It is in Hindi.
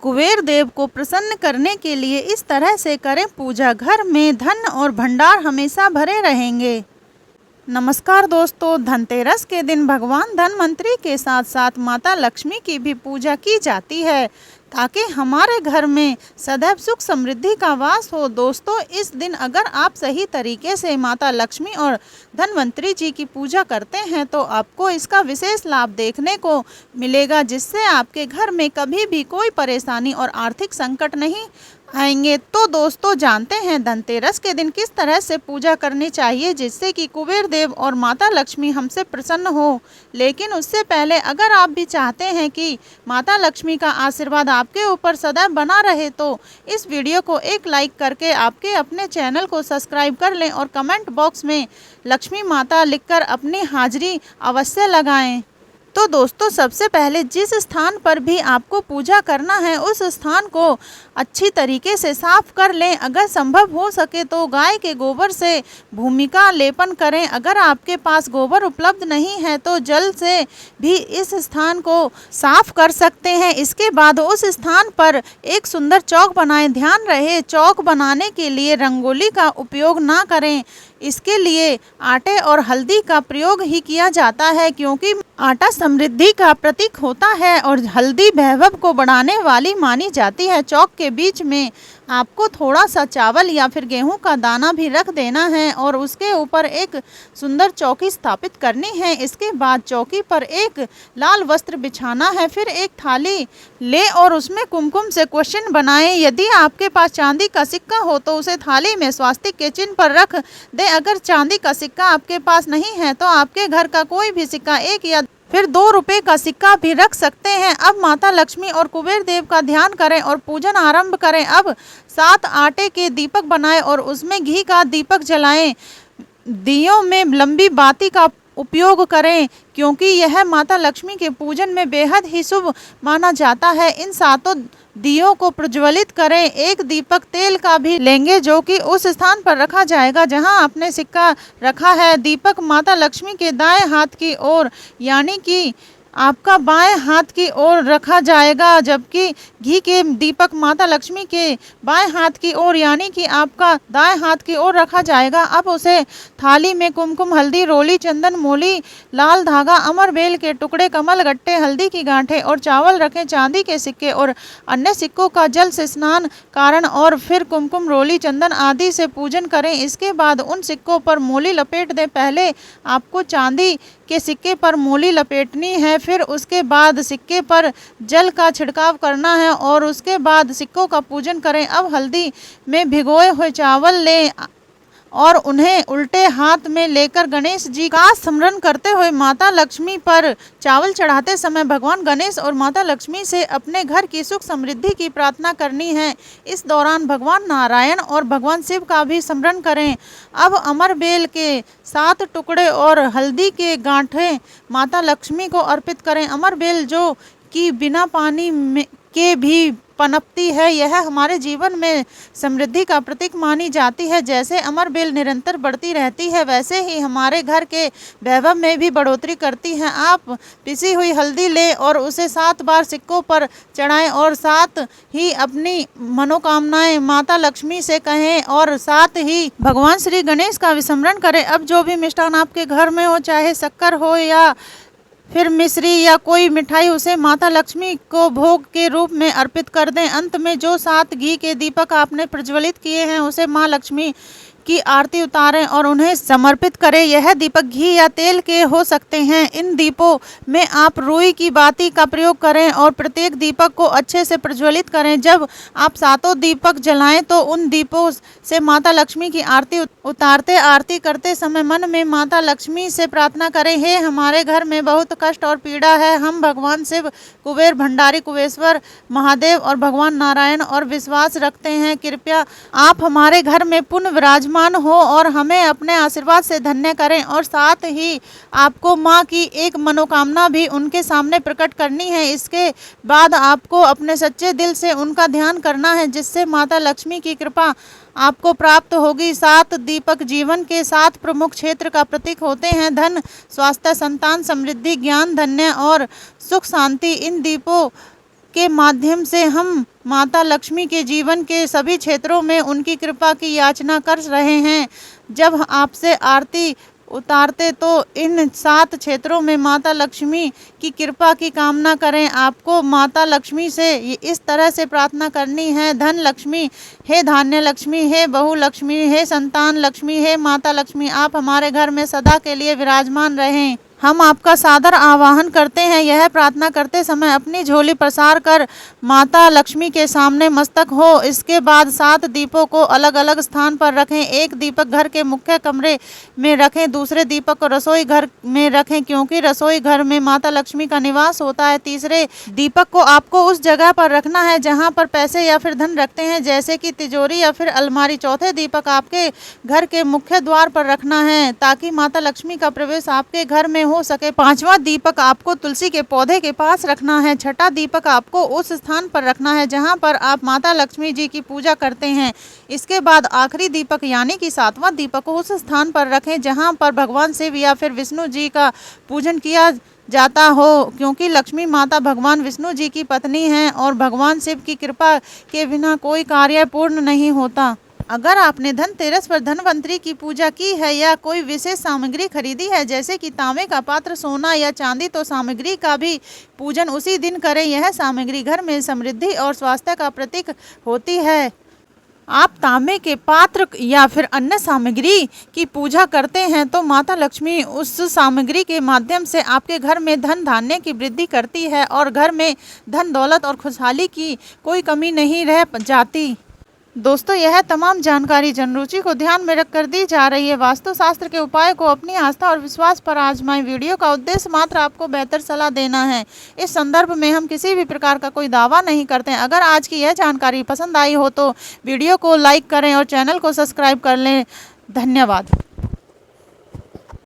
कुबेर देव को प्रसन्न करने के लिए इस तरह से करें पूजा, घर में धन और भंडार हमेशा भरे रहेंगे। नमस्कार दोस्तों, धनतेरस के दिन भगवान धनवंतरी के साथ साथ माता लक्ष्मी की भी पूजा की जाती है ताकि हमारे घर में सदैव सुख समृद्धि का वास हो। दोस्तों, इस दिन अगर आप सही तरीके से माता लक्ष्मी और धनवंतरी जी की पूजा करते हैं तो आपको इसका विशेष लाभ देखने को मिलेगा, जिससे आपके घर में कभी भी कोई परेशानी और आर्थिक संकट नहीं आएंगे। तो दोस्तों, जानते हैं धनतेरस के दिन किस तरह से पूजा करनी चाहिए जिससे कि कुबेर देव और माता लक्ष्मी हमसे प्रसन्न हो। लेकिन उससे पहले अगर आप भी चाहते हैं कि माता लक्ष्मी का आशीर्वाद आपके ऊपर सदैव बना रहे तो इस वीडियो को एक लाइक करके आपके अपने चैनल को सब्सक्राइब कर लें और कमेंट बॉक्स में लक्ष्मी माता लिखकर अपनी हाजिरी अवश्य लगाएं। तो दोस्तों, सबसे पहले जिस स्थान पर भी आपको पूजा करना है उस स्थान को अच्छी तरीके से साफ कर लें। अगर संभव हो सके तो गाय के गोबर से भूमि का लेपन करें। अगर आपके पास गोबर उपलब्ध नहीं है तो जल से भी इस स्थान को साफ कर सकते हैं। इसके बाद उस स्थान पर एक सुंदर चौक बनाएं। ध्यान रहे, चौक बनाने के लिए रंगोली का उपयोग ना करें। इसके लिए आटे और हल्दी का प्रयोग ही किया जाता है, क्योंकि आटा समृद्धि का प्रतीक होता है और हल्दी वैभव को बढ़ाने वाली मानी जाती है। चौक के बीच में आपको थोड़ा सा चावल या फिर गेहूं का दाना भी रख देना है और उसके ऊपर एक सुंदर चौकी स्थापित करनी है। इसके बाद चौकी पर एक लाल वस्त्र बिछाना है। फिर एक थाली ले और उसमें कुमकुम से क्वेश्चन बनाएं। यदि आपके पास चांदी का सिक्का हो तो उसे थाली में स्वास्तिक के चिन्ह पर रख दें। अगर चांदी का सिक्का आपके पास नहीं है तो आपके घर का कोई भी सिक्का, 1 या फिर 2 रुपए का सिक्का भी रख सकते हैं। अब माता लक्ष्मी और कुबेर देव का ध्यान करें और पूजन आरंभ करें। अब 7 आटे के दीपक बनाएं और उसमें घी का दीपक जलाएं। दियों में लंबी बाती का उपयोग करें, क्योंकि यह माता लक्ष्मी के पूजन में बेहद ही शुभ माना जाता है। इन 7 दियों को प्रज्वलित करें। एक दीपक तेल का भी लेंगे जो कि उस स्थान पर रखा जाएगा जहां आपने सिक्का रखा है। दीपक माता लक्ष्मी के दाएं हाथ की ओर यानी कि आपका बाएं हाथ की ओर रखा जाएगा, जबकि घी के दीपक माता लक्ष्मी के बाएं हाथ की ओर यानी कि आपका दाएं हाथ की ओर रखा जाएगा। अब उसे थाली में कुमकुम, हल्दी, रोली, चंदन, मोली, लाल धागा, अमर बेल के टुकड़े, कमल गट्टे, हल्दी की गांठें और चावल रखें। चांदी के सिक्के और अन्य सिक्कों का जल से स्नान कारण और फिर कुमकुम, रोली, चंदन आदि से पूजन करें। इसके बाद उन सिक्कों पर मोली लपेट दें। पहले आपको चांदी के सिक्के पर मोली लपेटनी है, फिर उसके बाद सिक्के पर जल का छिड़काव करना है और उसके बाद सिक्कों का पूजन करें। अब हल्दी में भिगोए हुए चावल लें और उन्हें उल्टे हाथ में लेकर गणेश जी का स्मरण करते हुए माता लक्ष्मी पर चावल चढ़ाते समय भगवान गणेश और माता लक्ष्मी से अपने घर की सुख समृद्धि की प्रार्थना करनी है। इस दौरान भगवान नारायण और भगवान शिव का भी स्मरण करें। अब अमर बेल के 7 टुकड़े और हल्दी के गांठें माता लक्ष्मी को अर्पित करें। अमर बेल जो कि बिना पानी के भी पनपती है, यह हमारे जीवन में समृद्धि का प्रतीक मानी जाती है। जैसे अमर बेल निरंतर बढ़ती रहती है वैसे ही हमारे घर के वैभव में भी बढ़ोतरी करती है। आप पिसी हुई हल्दी ले और उसे 7 बार सिक्कों पर चढ़ाएं और साथ ही अपनी मनोकामनाएं माता लक्ष्मी से कहें और साथ ही भगवान श्री गणेश का विस्मरण करें। अब जो भी मिष्ठान आपके घर में हो, चाहे शक्कर हो या फिर मिश्री या कोई मिठाई, उसे माता लक्ष्मी को भोग के रूप में अर्पित कर दें। अंत में जो 7 घी के दीपक आपने प्रज्वलित किए हैं उसे माँ लक्ष्मी की आरती उतारें और उन्हें समर्पित करें। यह दीपक घी या तेल के हो सकते हैं। इन दीपों में आप रुई की बाती का प्रयोग करें और प्रत्येक दीपक को अच्छे से प्रज्वलित करें। जब आप 7 दीपक जलाएं तो उन दीपों से माता लक्ष्मी की आरती उतारते आरती करते समय मन में माता लक्ष्मी से प्रार्थना करें, हे हमारे घर में बहुत कष्ट और पीड़ा है। हम भगवान शिव, कुबेर, भंडारी, कुबेश्वर, महादेव और भगवान नारायण और विश्वास रखते हैं। कृपया आप हमारे घर में पुण्य विराजमान हो और हमें अपने आशीर्वाद से धन्य करें। और साथ ही आपको माँ की एक मनोकामना भी उनके सामने प्रकट करनी है। इसके बाद आपको अपने सच्चे दिल से उनका ध्यान करना है, जिससे माता लक्ष्मी की कृपा आपको प्राप्त होगी। 7 दीपक जीवन के 7 प्रमुख क्षेत्र का प्रतीक होते हैं: धन, स्वास्थ्य, संतान, समृद्धि, ज्ञान, धन्य और सुख शांति। इन दीपों के माध्यम से हम माता लक्ष्मी के जीवन के सभी क्षेत्रों में उनकी कृपा की याचना कर रहे हैं। जब आपसे आरती उतारते तो इन 7 क्षेत्रों में माता लक्ष्मी की कृपा की कामना करें। आपको माता लक्ष्मी से इस तरह से प्रार्थना करनी है। धन लक्ष्मी, हे धान्य लक्ष्मी, हे बहु लक्ष्मी, हे संतान लक्ष्मी, हे माता लक्ष्मी, आप हमारे घर में सदा के लिए विराजमान रहें। हम आपका सादर आवाहन करते हैं। यह प्रार्थना करते समय अपनी झोली प्रसार कर माता लक्ष्मी के सामने मस्तक हो। इसके बाद 7 दीपों को अलग अलग स्थान पर रखें। एक दीपक घर के मुख्य कमरे में रखें, दूसरे दीपक को रसोई घर में रखें क्योंकि रसोई घर में माता लक्ष्मी का निवास होता है। तीसरे दीपक को आपको उस जगह पर रखना है जहाँ पर पैसे या फिर धन रखते हैं, जैसे कि तिजोरी या फिर अलमारी। चौथे दीपक आपके घर के मुख्य द्वार पर रखना है ताकि माता लक्ष्मी का प्रवेश आपके घर में हो सके। 5वां दीपक आपको तुलसी के पौधे के पास रखना है। 6ठा दीपक आपको उस स्थान पर रखना है जहां पर आप माता लक्ष्मी जी की पूजा करते हैं। इसके बाद आखिरी दीपक यानी कि 7वां दीपक को उस स्थान पर रखें जहां पर भगवान शिव या फिर विष्णु जी का पूजन किया जाता हो, क्योंकि लक्ष्मी माता भगवान विष्णु जी की पत्नी हैं और भगवान शिव की कृपा के बिना कोई कार्य पूर्ण नहीं होता। अगर आपने धनतेरस पर धनवंतरी की पूजा की है या कोई विशेष सामग्री खरीदी है जैसे कि तांबे का पात्र, सोना या चांदी, तो सामग्री का भी पूजन उसी दिन करें। यह सामग्री घर में समृद्धि और स्वास्थ्य का प्रतीक होती है। आप तांबे के पात्र या फिर अन्य सामग्री की पूजा करते हैं तो माता लक्ष्मी उस सामग्री के माध्यम से आपके घर में धन धान्य की वृद्धि करती है और घर में धन दौलत और खुशहाली की कोई कमी नहीं रह जाती। दोस्तों, यह तमाम जानकारी जनरुचि को ध्यान में रखकर दी जा रही है। वास्तुशास्त्र के उपाय को अपनी आस्था और विश्वास पर आजमाएं। वीडियो का उद्देश्य मात्र आपको बेहतर सलाह देना है। इस संदर्भ में हम किसी भी प्रकार का कोई दावा नहीं करते हैं। अगर आज की यह जानकारी पसंद आई हो तो वीडियो को लाइक करें और चैनल को सब्सक्राइब कर लें। धन्यवाद।